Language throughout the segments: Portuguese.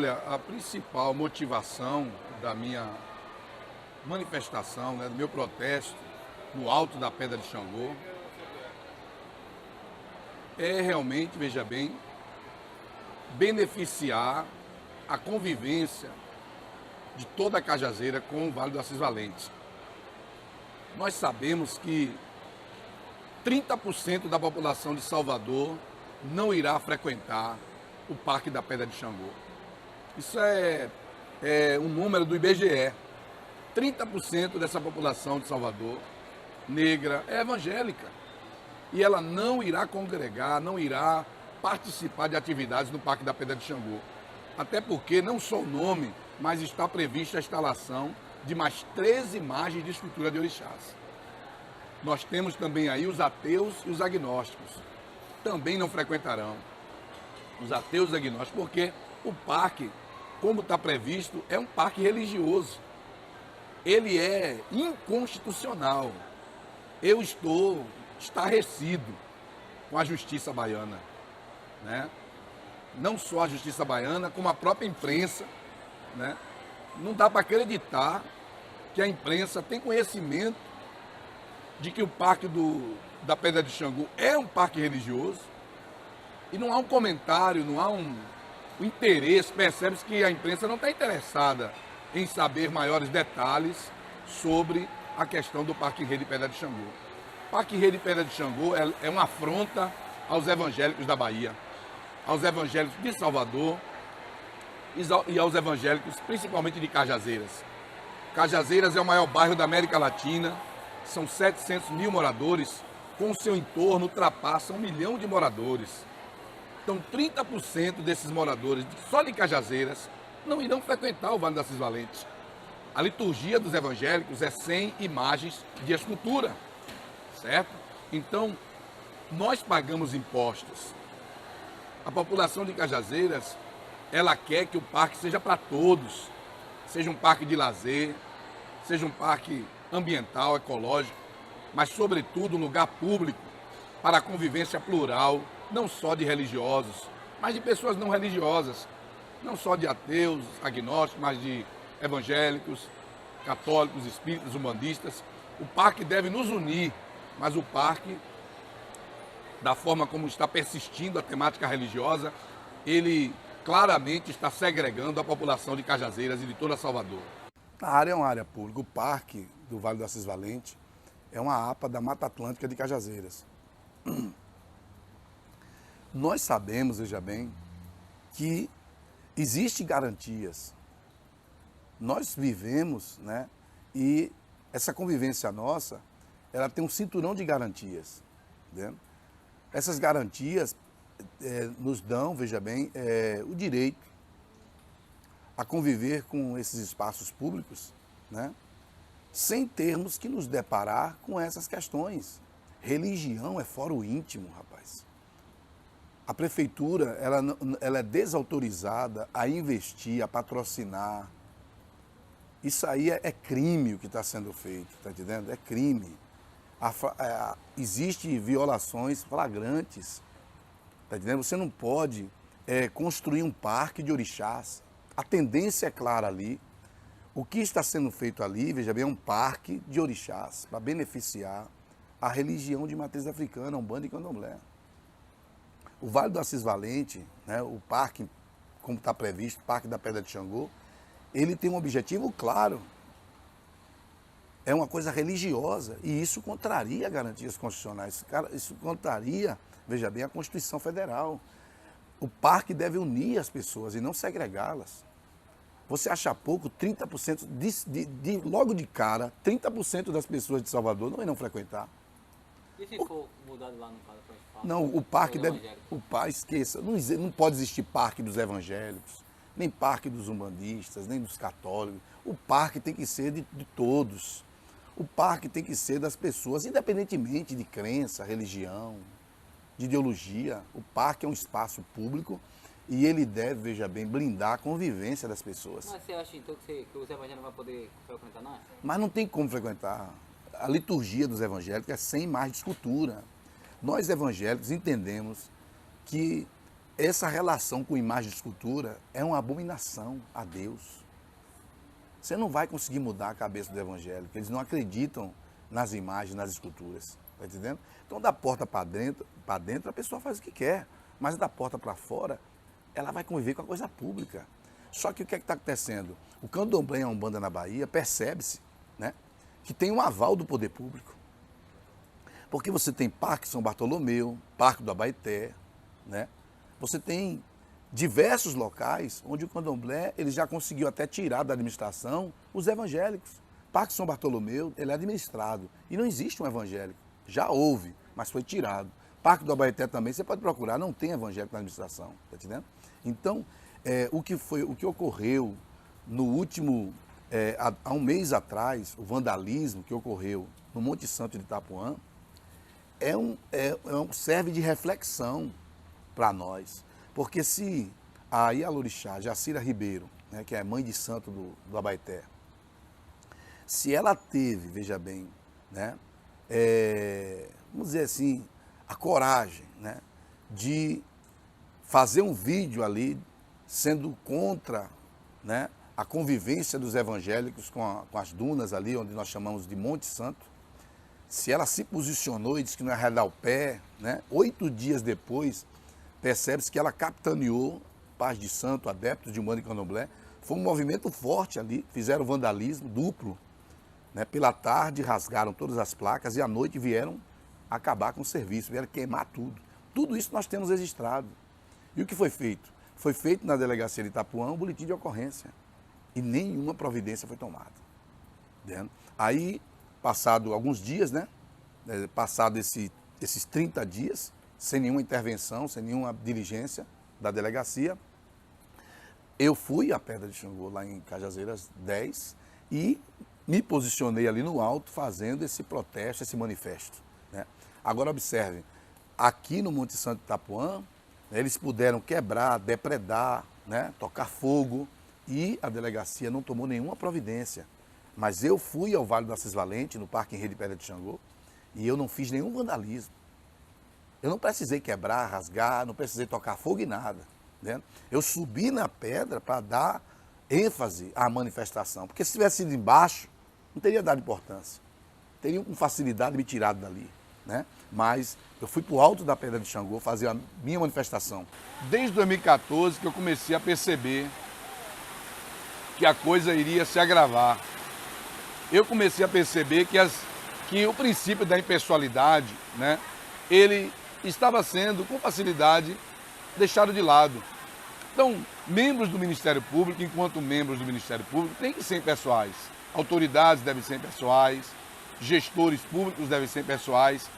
Olha, a principal motivação da minha manifestação, né, do meu protesto no alto da Pedra de Xangô, é realmente, veja bem, beneficiar a convivência de toda a Cajazeira com o Vale do Assis Valente. Nós sabemos que 30% da população de Salvador não irá frequentar o Parque da Pedra de Xangô. Isso é um número do IBGE. 30% dessa população de Salvador, negra, é evangélica. E ela não irá congregar, não irá participar de atividades no Parque da Pedra de Xangô. Até porque não só o nome, mas está prevista a instalação de mais 13 imagens de escultura de orixás. Nós temos também aí os ateus e os agnósticos. Também não frequentarão. Os ateus e os agnósticos, porque o parque, como está previsto, é um parque religioso. Ele é inconstitucional. Eu estou estarrecido com a justiça baiana, né? Não só a justiça baiana, como a própria imprensa, né? Não dá para acreditar que a imprensa tem conhecimento de que o Parque da Pedra de Xangô é um parque religioso e não há um comentário, não há um interesse, percebe-se que a imprensa não está interessada em saber maiores detalhes sobre a questão do Parque Rei de Pedra de Xangô. O Parque Rei de Pedra de Xangô é uma afronta aos evangélicos da Bahia, aos evangélicos de Salvador e aos evangélicos principalmente de Cajazeiras. Cajazeiras é o maior bairro da América Latina, são 700 mil moradores, com o seu entorno ultrapassa 1 milhão de moradores. Então 30% desses moradores só de Cajazeiras não irão frequentar o Vale do Assis Valente. A liturgia dos evangélicos é sem imagens de escultura, certo? Então, nós pagamos impostos. A população de Cajazeiras, ela quer que o parque seja para todos, seja um parque de lazer, seja um parque ambiental, ecológico, mas, sobretudo, um lugar público para a convivência plural, não só de religiosos, mas de pessoas não religiosas, não só de ateus, agnósticos, mas de evangélicos, católicos, espíritas, umbandistas. O parque deve nos unir, mas o parque, da forma como está persistindo a temática religiosa, ele claramente está segregando a população de Cajazeiras e de toda Salvador. A área é uma área pública. O parque do Vale do Assis Valente é uma APA da Mata Atlântica de Cajazeiras. Nós sabemos, veja bem, que existem garantias. Nós vivemos, né? E essa convivência nossa, ela tem um cinturão de garantias. Entendeu? Essas garantias nos dão, veja bem, o direito a conviver com esses espaços públicos, né? Sem termos que nos deparar com essas questões. Religião é fórum íntimo, rapaz. A prefeitura, ela é desautorizada a investir, a patrocinar. Isso aí é crime o que está sendo feito, está entendendo? É crime. Existem violações flagrantes, está entendendo? Você não pode construir um parque de orixás. A tendência é clara ali. O que está sendo feito ali, veja bem, é um parque de orixás para beneficiar a religião de matriz africana, Umbanda e Candomblé. O Vale do Assis Valente, né, o parque, como está previsto, o Parque da Pedra de Xangô, ele tem um objetivo claro. É uma coisa religiosa e isso contraria garantias constitucionais. Isso contraria, veja bem, a Constituição Federal. O parque deve unir as pessoas e não segregá-las. Você acha pouco, 30%, logo de cara, 30% das pessoas de Salvador não irão frequentar. E se for mudado lá no caso? Não, o parque deve... esqueça, não pode existir parque dos evangélicos, nem parque dos umbandistas, nem dos católicos. O parque tem que ser de todos. O parque tem que ser das pessoas, independentemente de crença, religião, de ideologia. O parque é um espaço público e ele deve, veja bem, blindar a convivência das pessoas. Mas você acha então que os evangélicos não vão poder frequentar nada? Mas não tem como frequentar. A liturgia dos evangélicos é sem imagem de escultura. Nós evangélicos entendemos que essa relação com imagem de escultura é uma abominação a Deus. Você não vai conseguir mudar a cabeça do evangélico. Eles não acreditam nas imagens, nas esculturas. Está entendendo? Então, da porta para dentro, a pessoa faz o que quer. Mas da porta para fora, ela vai conviver com a coisa pública. Só que o que é que está acontecendo? O candomblé e a Umbanda na Bahia, percebe-se, né, que tem um aval do poder público. Porque você tem Parque São Bartolomeu, Parque do Abaeté, né? Você tem diversos locais onde o candomblé ele já conseguiu até tirar da administração os evangélicos. Parque São Bartolomeu, ele é administrado e não existe um evangélico. Já houve, mas foi tirado. Parque do Abaeté também, você pode procurar, não tem evangélico na administração, tá entendendo? Então, o que ocorreu no último, há um mês atrás, o vandalismo que ocorreu no Monte Santo de Itapuã, serve de reflexão para nós. Porque se a Ialorixá, Jacira Ribeiro, né, que é mãe de santo do Abaeté, se ela teve, veja bem, né, vamos dizer assim, a coragem, né, de fazer um vídeo ali sendo contra, né, a convivência dos evangélicos com as dunas ali, onde nós chamamos de Monte Santo, se ela se posicionou e disse que não ia arredar o pé, né, 8 dias depois, percebe-se que ela capitaneou Paz de Santo, adeptos de Umbanda e Candomblé. Foi um movimento forte ali, fizeram vandalismo duplo. Né? Pela tarde rasgaram todas as placas e à noite vieram acabar com o serviço, vieram queimar tudo. Tudo isso nós temos registrado. E o que foi feito? Foi feito na delegacia de Itapuã um boletim de ocorrência. E nenhuma providência foi tomada. Entendeu? Aí, passado alguns dias, né? Passado esses 30 dias, sem nenhuma intervenção, sem nenhuma diligência da delegacia, eu fui à Pedra de Xangô, lá em Cajazeiras 10, e me posicionei ali no alto, fazendo esse protesto, esse manifesto. Né? Agora, observe, aqui no Monte Santo de Itapuã, eles puderam quebrar, depredar, né? Tocar fogo, e a delegacia não tomou nenhuma providência. Mas eu fui ao Vale do Assis Valente, no Parque Henrique de Pedra de Xangô, e eu não fiz nenhum vandalismo. Eu não precisei quebrar, rasgar, não precisei tocar fogo e nada. Né? Eu subi na pedra para dar ênfase à manifestação. Porque se tivesse sido embaixo, não teria dado importância. Teriam com facilidade me tirado dali. Né? Mas eu fui para o alto da Pedra de Xangô fazer a minha manifestação. Desde 2014 que eu comecei a perceber que a coisa iria se agravar. Eu comecei a perceber que o princípio da impessoalidade, né, ele estava sendo, com facilidade, deixado de lado. Então, membros do Ministério Público, enquanto membros do Ministério Público, têm que ser impessoais. Autoridades devem ser impessoais, gestores públicos devem ser impessoais.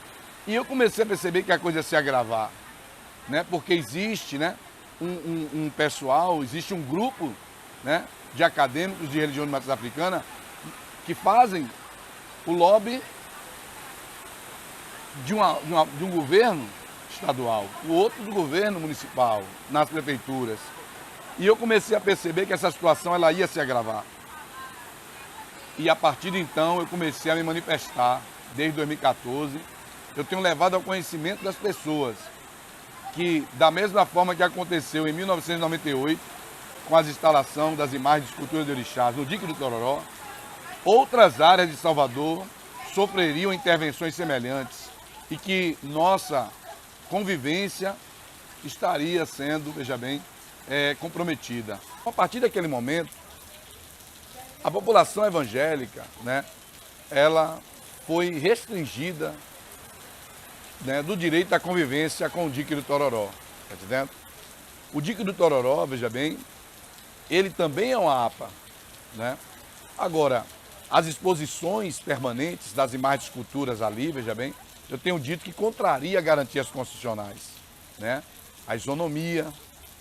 E eu comecei a perceber que a coisa ia se agravar, né? Porque existe, né, um pessoal, existe um grupo, né, de acadêmicos de religião de matriz africana que fazem o lobby de um governo estadual, o outro do governo municipal, nas prefeituras. E eu comecei a perceber que essa situação ela ia se agravar. E a partir de então eu comecei a me manifestar, desde 2014. Eu tenho levado ao conhecimento das pessoas que, da mesma forma que aconteceu em 1998, com a instalação das imagens de escultura de orixás no dique do Tororó, outras áreas de Salvador sofreriam intervenções semelhantes e que nossa convivência estaria sendo, veja bem, comprometida. A partir daquele momento, a população evangélica, né, ela foi restringida, né, do direito à convivência com o dique do Tororó. Tá entendendo? O dique do Tororó, veja bem, ele também é uma APA. Né? Agora, as exposições permanentes das imagens de esculturas ali, veja bem, eu tenho dito que contraria garantias constitucionais. Né? A isonomia,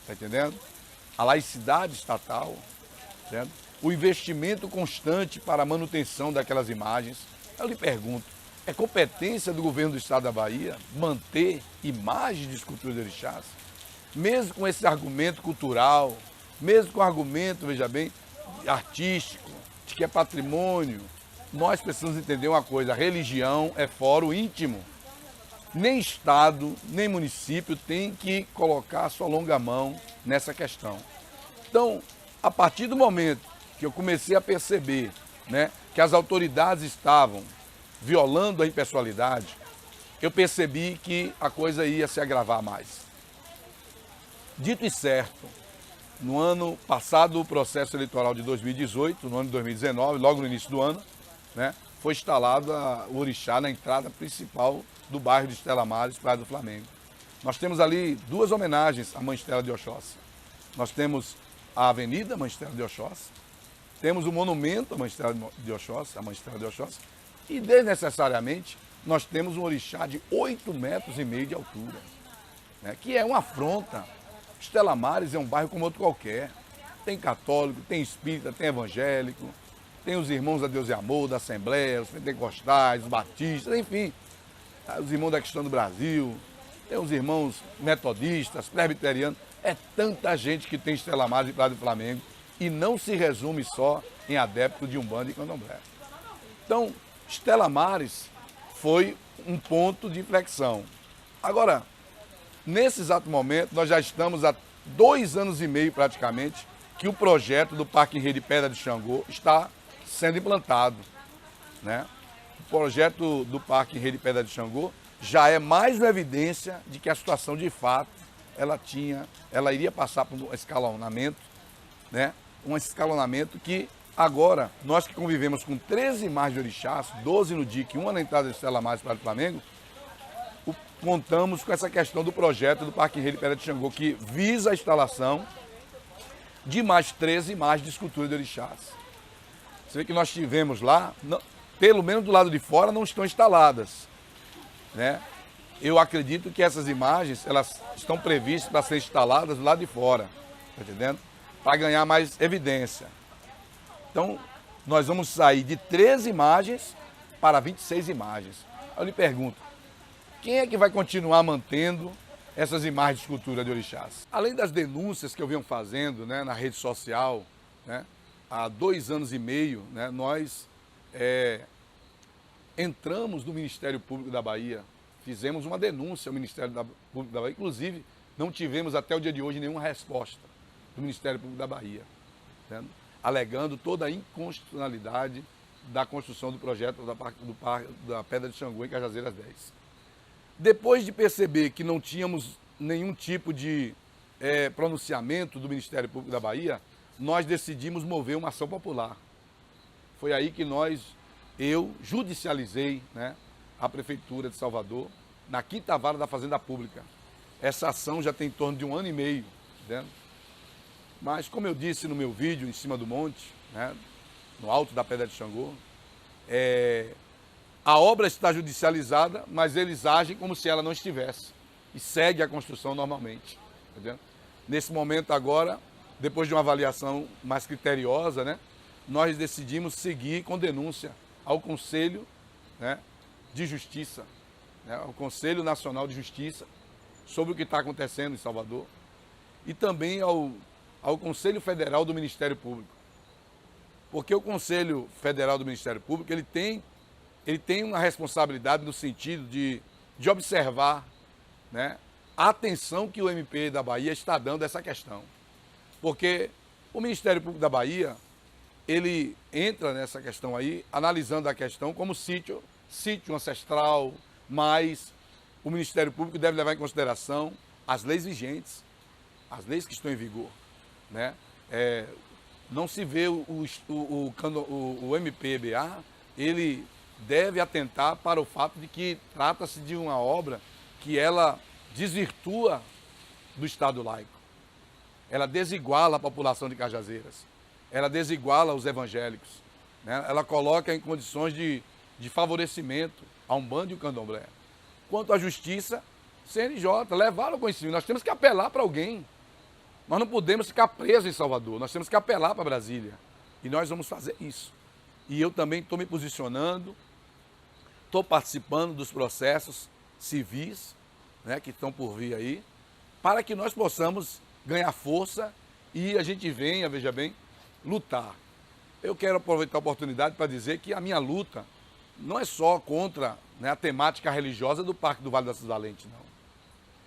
tá entendendo? A laicidade estatal, certo? O investimento constante para a manutenção daquelas imagens. Eu lhe pergunto, é competência do governo do estado da Bahia manter imagens de escultura de orixás? Mesmo com esse argumento cultural, mesmo com o argumento, veja bem, artístico, de que é patrimônio, nós precisamos entender uma coisa: a religião é fórum íntimo. nem Estado, nem município tem que colocar a sua longa mão nessa questão. Então, a partir do momento que eu comecei a perceber, né, que as autoridades estavam violando a impessoalidade, eu percebi que a coisa ia se agravar mais. Dito e certo, no ano passado, o processo eleitoral de 2018, no ano de 2019, logo no início do ano, né, foi instalado o orixá na entrada principal do bairro de Estela Maris, Praia do Flamengo. Nós temos ali duas homenagens à Mãe Estela de Oxóssi. Nós temos a Avenida Mãe Estela de Oxóssi, temos o monumento à Mãe Estela de Oxóssi, a Mãe Estela de Oxóssi, e desnecessariamente nós temos um orixá de 8,5 metros de altura, né, que é uma afronta. Estela Maris é um bairro como outro qualquer. Tem católico, tem espírita, tem evangélico, tem os irmãos da Deus e Amor, da Assembleia, os pentecostais, os batistas, enfim, os irmãos da Questão do Brasil, tem os irmãos metodistas, presbiterianos. É tanta gente que tem Estela Maris e Praia do Flamengo e não se resume só em adepto de Umbanda e Candomblé. Então, Estela Maris foi um ponto de inflexão. Agora, nesse exato momento, nós já estamos há 2 anos e meio praticamente que o projeto do Parque em Rede Pedra de Xangô está sendo implantado, né? O projeto do Parque em Rede Pedra de Xangô já é mais uma evidência de que a situação de fato ela iria passar por um escalonamento, né? Um escalonamento que agora, nós que convivemos com 13 imagens de orixás, 12 no DIC, uma na entrada de Estela Maris para o Flamengo, contamos com essa questão do projeto do Parque em Rede Pedra de Xangô, que visa a instalação de mais 13 imagens de escultura de orixás. Você vê que nós tivemos lá, pelo menos do lado de fora, não estão instaladas, né? Eu acredito que essas imagens, elas estão previstas para ser instaladas do lado de fora, tá entendendo? Para ganhar mais evidência. Então, nós vamos sair de 13 imagens para 26 imagens. Eu lhe pergunto, quem é que vai continuar mantendo essas imagens de escultura de orixás? Além das denúncias que eu venho fazendo, né, na rede social, né, há 2 anos e meio, né, nós entramos no Ministério Público da Bahia, fizemos uma denúncia ao Ministério Público da Bahia, inclusive não tivemos até o dia de hoje nenhuma resposta do Ministério Público da Bahia, né, alegando toda a inconstitucionalidade da construção do projeto da Pedra de Xangô em Cajazeiras 10. Depois de perceber que não tínhamos nenhum tipo de pronunciamento do Ministério Público da Bahia, nós decidimos mover uma ação popular. Foi aí que eu judicializei, né, a Prefeitura de Salvador, na 5ª Vara da Fazenda Pública. Essa ação já tem em torno de 1 ano e meio. Entendeu? Mas, como eu disse no meu vídeo, em cima do monte, né, no alto da Pedra de Xangô, a obra está judicializada, mas eles agem como se ela não estivesse. E segue a construção normalmente. Entendeu? Nesse momento agora, depois de uma avaliação mais criteriosa, né, nós decidimos seguir com denúncia ao Conselho, né, de Justiça, né, ao Conselho Nacional de Justiça, sobre o que está acontecendo em Salvador, e também ao Conselho Federal do Ministério Público. Porque o Conselho Federal do Ministério Público, ele tem uma responsabilidade no sentido de observar, né, a atenção que o MP da Bahia está dando a essa questão. Porque o Ministério Público da Bahia, ele entra nessa questão aí, analisando a questão como sítio ancestral, mas o Ministério Público deve levar em consideração as leis vigentes, as leis que estão em vigor, né? Não se vê o MPBA, ele deve atentar para o fato de que trata-se de uma obra que ela desvirtua do Estado laico. Ela desiguala a população de Cajazeiras, ela desiguala os evangélicos, né? Ela coloca em condições de favorecimento a Umbanda e o Candomblé. Quanto à justiça, CNJ, levaram ao conhecimento. Nós temos que apelar para alguém. Nós não podemos ficar presos em Salvador, nós temos que apelar para Brasília. E nós vamos fazer isso. E eu também estou me posicionando, estou participando dos processos civis, né, que estão por vir aí, para que nós possamos ganhar força e a gente venha, veja bem, lutar. Eu quero aproveitar a oportunidade para dizer que a minha luta não é só contra, né, a temática religiosa do Parque do Vale das Valentes, não.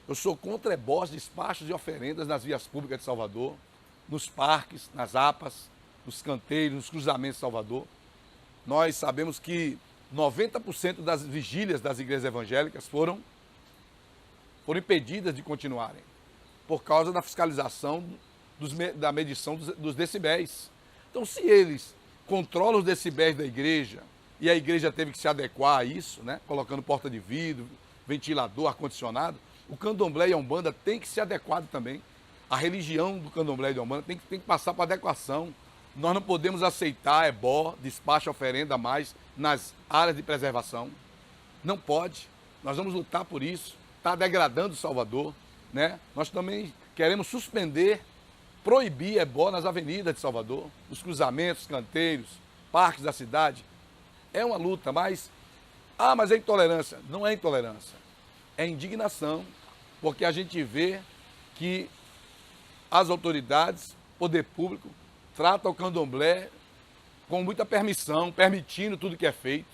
Eu sou contra ebós, despachos de oferendas nas vias públicas de Salvador, nos parques, nas APAs, nos canteiros, nos cruzamentos de Salvador. Nós sabemos que 90% das vigílias das igrejas evangélicas foram impedidas de continuarem por causa da fiscalização da medição dos decibéis. Então, se eles controlam os decibéis da igreja e a igreja teve que se adequar a isso, né, colocando porta de vidro, ventilador, ar-condicionado, o candomblé e a umbanda tem que ser adequado também. A religião do candomblé e da umbanda tem que passar para adequação. Nós não podemos aceitar ebó, despacho, oferenda mais nas áreas de preservação. Não pode. Nós vamos lutar por isso. Está degradando Salvador, né? Nós também queremos suspender, proibir ebó nas avenidas de Salvador, nos cruzamentos, canteiros, parques da cidade. É uma luta, mas é intolerância. Não é intolerância. É indignação, porque a gente vê que as autoridades, poder público, tratam o candomblé com muita permissão, permitindo tudo que é feito.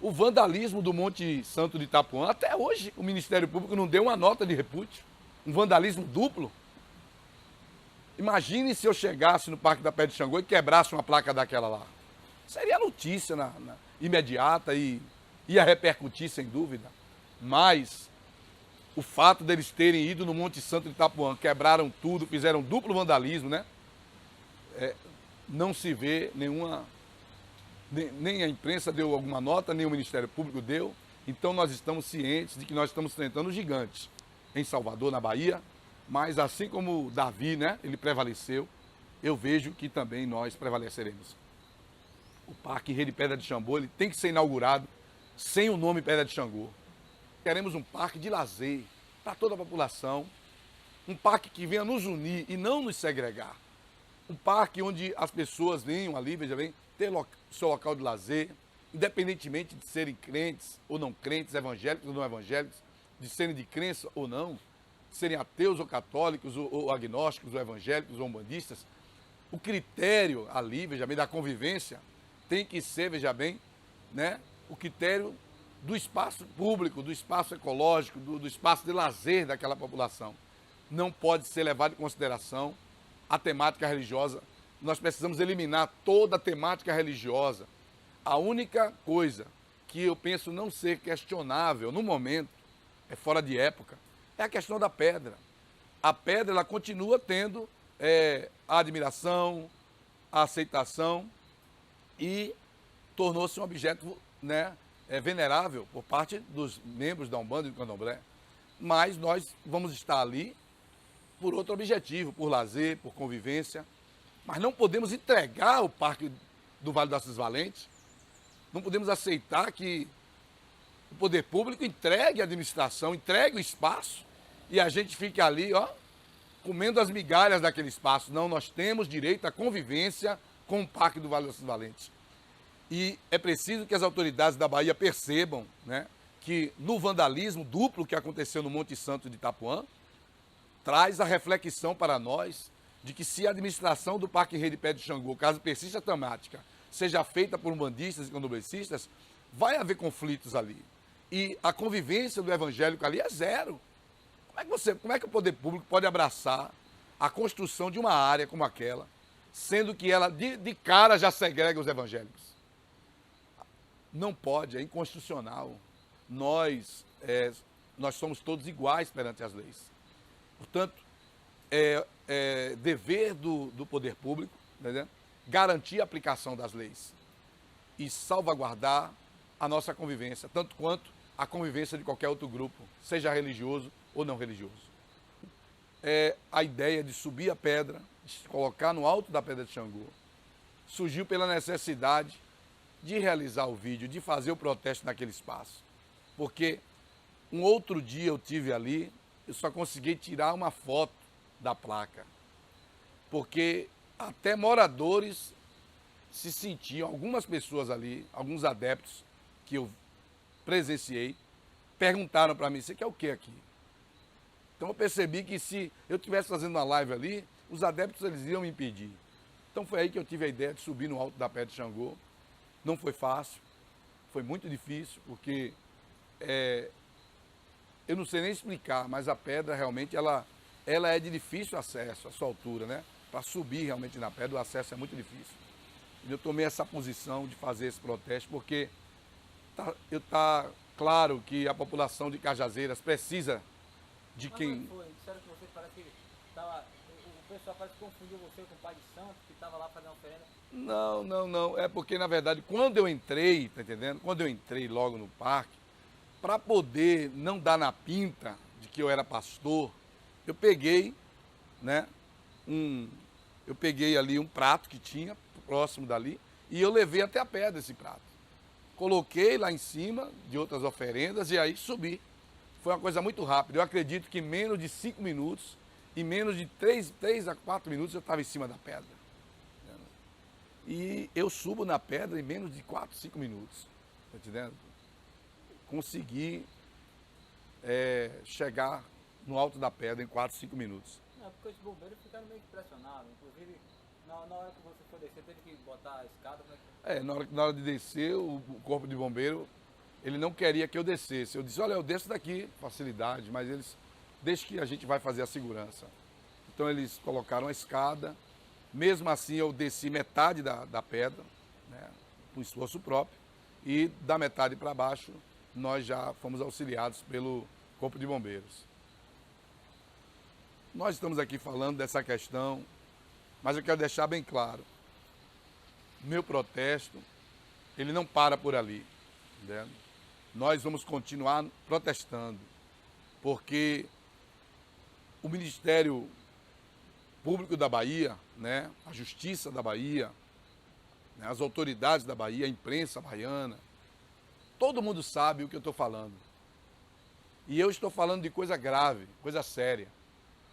O vandalismo do Monte Santo de Itapuã, até hoje o Ministério Público não deu uma nota de repúdio. Um vandalismo duplo. Imagine se eu chegasse no Parque da Pedra de Xangô e quebrasse uma placa daquela lá. Seria notícia imediata e ia repercutir, sem dúvida. Mas o fato deles terem ido no Monte Santo de Itapuã, quebraram tudo, fizeram duplo vandalismo, né? Não se vê nenhuma... Nem a imprensa deu alguma nota, nem o Ministério Público deu. Então nós estamos cientes de que nós estamos enfrentando gigantes em Salvador, na Bahia. Mas assim como Davi, né, ele prevaleceu, eu vejo que também nós prevaleceremos. O Parque Rei de Pedra de Xangô, ele tem que ser inaugurado sem o nome Pedra de Xangô. Queremos um parque de lazer para toda a população, um parque que venha nos unir e não nos segregar. Um parque onde as pessoas venham ali, veja bem, ter seu local de lazer, independentemente de serem crentes ou não crentes, evangélicos ou não evangélicos, de serem de crença ou não, de serem ateus ou católicos, ou agnósticos, ou evangélicos, ou umbandistas. O critério ali, veja bem, da convivência tem que ser, veja bem, né, o critério do espaço público, do espaço ecológico, do espaço de lazer daquela população. Não pode ser levado em consideração a temática religiosa. Nós precisamos eliminar toda a temática religiosa. A única coisa que eu penso não ser questionável no momento, é fora de época, é a questão da pedra. A pedra, ela continua tendo a admiração, a aceitação e tornou-se um objeto, né, venerável por parte dos membros da Umbanda e do Candomblé. Mas nós vamos estar ali por outro objetivo, por lazer, por convivência. Mas não podemos entregar o Parque do Vale das Valentes, não podemos aceitar que o poder público entregue a administração, entregue o espaço e a gente fique ali, ó, comendo as migalhas daquele espaço. Não, nós temos direito à convivência com o Parque do Vale das Valentes. E é preciso que as autoridades da Bahia percebam, né, que no vandalismo duplo que aconteceu no Monte Santo de Itapuã, traz a reflexão para nós de que se a administração do Parque Rei de Pedra de Xangô, caso persista a temática, seja feita por umbandistas e candomblecistas, vai haver conflitos ali. E a convivência do evangélico ali é zero. Como é que o poder público pode abraçar a construção de uma área como aquela, sendo que ela de cara já segrega os evangélicos? Não pode, é inconstitucional. Nós somos todos iguais perante as leis. Portanto, é dever do poder público, né, garantir a aplicação das leis e salvaguardar a nossa convivência, tanto quanto a convivência de qualquer outro grupo, seja religioso ou não religioso. A ideia de subir a pedra, de se colocar no alto da Pedra de Xangô, surgiu pela necessidade de realizar o vídeo, de fazer o protesto naquele espaço. Porque um outro dia eu tive ali, eu só consegui tirar uma foto da placa. Porque até moradores se sentiam, algumas pessoas ali, alguns adeptos que eu presenciei, perguntaram para mim, você quer o que aqui? Então eu percebi que se eu estivesse fazendo uma live ali, os adeptos eles iam me impedir. Então foi aí que eu tive a ideia de subir no alto da Pedra de Xangô. Não foi fácil, foi muito difícil, porque eu não sei nem explicar, mas a pedra realmente ela é de difícil acesso, a sua altura, né? Para subir realmente na pedra, o acesso é muito difícil. Eu tomei essa posição de fazer esse protesto porque tá claro que a população de Cajazeiras precisa de Mas quem... foi, disseram que você parece que tava, o pessoal parece que confundiu você com o pai de santo, que estava lá fazendo oferenda. Não. É porque, na verdade, quando eu entrei, tá entendendo? Quando eu entrei logo no parque, para poder não dar na pinta de que eu era pastor, eu peguei, né, eu peguei ali um prato que tinha próximo dali e eu levei até a pedra esse prato. Coloquei lá em cima de outras oferendas e aí subi. Foi uma coisa muito rápida. Eu acredito que em menos de 5 minutos, em menos de 3 a 4 minutos eu estava em cima da pedra. E eu subo na pedra em menos de 4, 5 minutos. Tá entendendo? Consegui chegar no alto da pedra em 4, 5 minutos. Não, porque os bombeiros ficaram meio impressionados. Inclusive, na hora que você foi descer, teve que botar a escada. Como é que... Na hora de descer, o corpo de bombeiro, ele não queria que eu descesse. Eu disse, olha, eu desço daqui, facilidade, mas eles, deixa que a gente vai fazer a segurança. Então eles colocaram a escada, mesmo assim eu desci metade da pedra, né, com esforço próprio, e da metade para baixo nós já fomos auxiliados pelo Corpo de Bombeiros. Nós estamos aqui falando dessa questão, mas eu quero deixar bem claro, meu protesto, ele não para por ali, entendeu? Nós vamos continuar protestando, porque o Ministério Público da Bahia, né, a Justiça da Bahia, né, as autoridades da Bahia, a imprensa baiana, todo mundo sabe o que eu estou falando. E eu estou falando de coisa grave, coisa séria.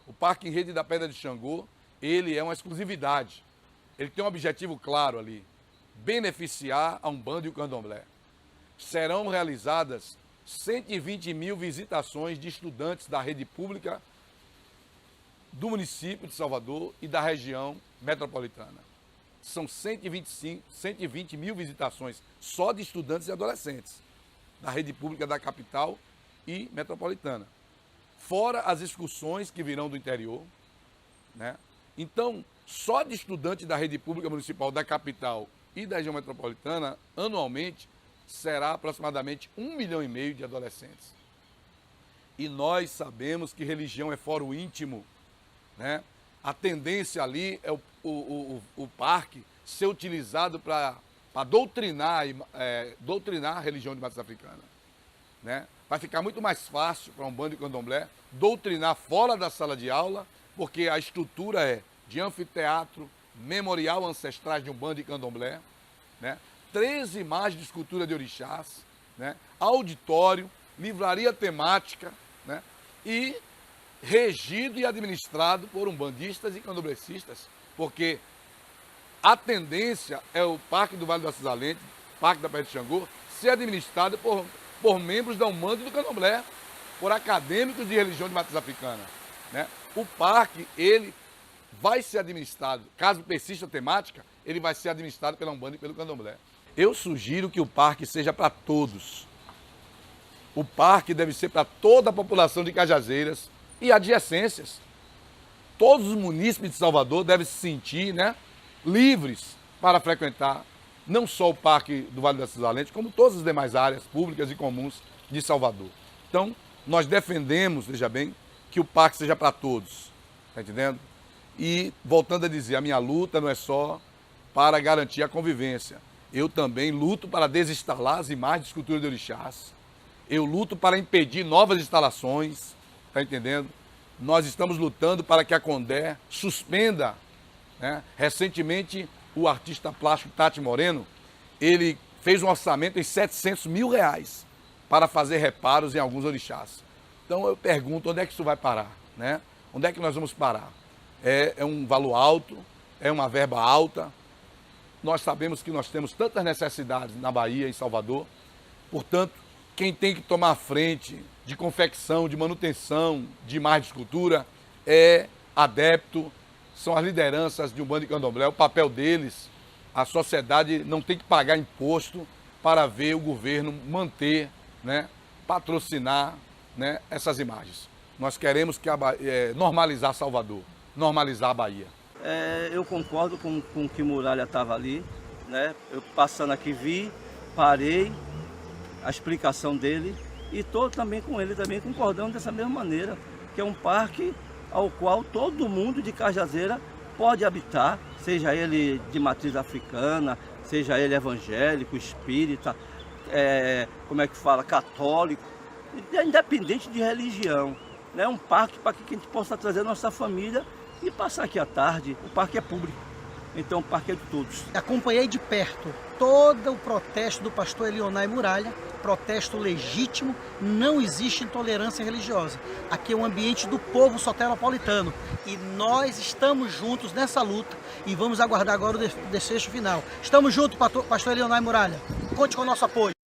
O Parque em Rede da Pedra de Xangô, ele é uma exclusividade. Ele tem um objetivo claro ali, beneficiar a Umbanda e o Candomblé. Serão realizadas 120 mil visitações de estudantes da rede pública do município de Salvador e da região metropolitana. São 120 mil visitações só de estudantes e adolescentes da rede pública da capital e metropolitana. Fora as excursões que virão do interior, né? Então, só de estudantes da rede pública municipal da capital e da região metropolitana, anualmente, será aproximadamente 1,5 milhão de adolescentes. E nós sabemos que religião é fórum íntimo, né? A tendência ali é o parque ser utilizado para doutrinar a religião de matriz africana, né? Vai ficar muito mais fácil para Umbanda e Candomblé doutrinar fora da sala de aula, porque a estrutura é de anfiteatro, memorial ancestrais de Umbanda e Candomblé, né? 13 imagens de escultura de orixás, né? Auditório, livraria temática, né? E regido e administrado por umbandistas e candomblecistas, porque a tendência é o Parque do Vale do Açusalente, Parque da Pedra de Xangô, ser administrado por membros da Umbanda e do Candomblé, por acadêmicos de religião de matriz africana, né? O parque, ele vai ser administrado, caso persista a temática, ele vai ser administrado pela Umbanda e pelo Candomblé. Eu sugiro que o parque seja para todos. O parque deve ser para toda a população de Cajazeiras e adjacências. Todos os munícipes de Salvador devem se sentir, né, livres para frequentar não só o Parque do Vale do Açusalente, como todas as demais áreas públicas e comuns de Salvador. Então, nós defendemos, veja bem, que o parque seja para todos, tá entendendo? E, voltando a dizer, a minha luta não é só para garantir a convivência. Eu também luto para desinstalar as imagens de escultura de orixás. Eu luto para impedir novas instalações, tá entendendo? Nós estamos lutando para que a Condé suspenda, né? Recentemente, o artista plástico Tati Moreno, ele fez um orçamento em 700 mil reais para fazer reparos em alguns orixás. Então eu pergunto, onde é que isso vai parar, né? Onde é que nós vamos parar? É um valor alto, é uma verba alta. Nós sabemos que nós temos tantas necessidades na Bahia, em Salvador. Portanto, quem tem que tomar a frente de confecção, de manutenção de imagens de escultura é adepto, são as lideranças de Umbanda e Candomblé. O papel deles, a sociedade não tem que pagar imposto para ver o governo manter, né, patrocinar, né, essas imagens. Nós queremos que normalizar Salvador, normalizar a Bahia. Eu concordo com o que Muralha estava ali, né? Eu passando aqui vi, parei a explicação dele e estou também com ele também concordando dessa mesma maneira, que é um parque ao qual todo mundo de Cajazeira pode habitar, seja ele de matriz africana, seja ele evangélico, espírita, católico, independente de religião. É um parque para que a gente possa trazer a nossa família e passar aqui à tarde. O parque é público, então o parque é de todos. Acompanhei de perto todo o protesto do pastor Elionai Muralha, protesto legítimo, não existe intolerância religiosa. Aqui é um ambiente do povo soteropolitano e nós estamos juntos nessa luta e vamos aguardar agora o desfecho final. Estamos juntos, pastor Elionai Muralha. Conte com o nosso apoio.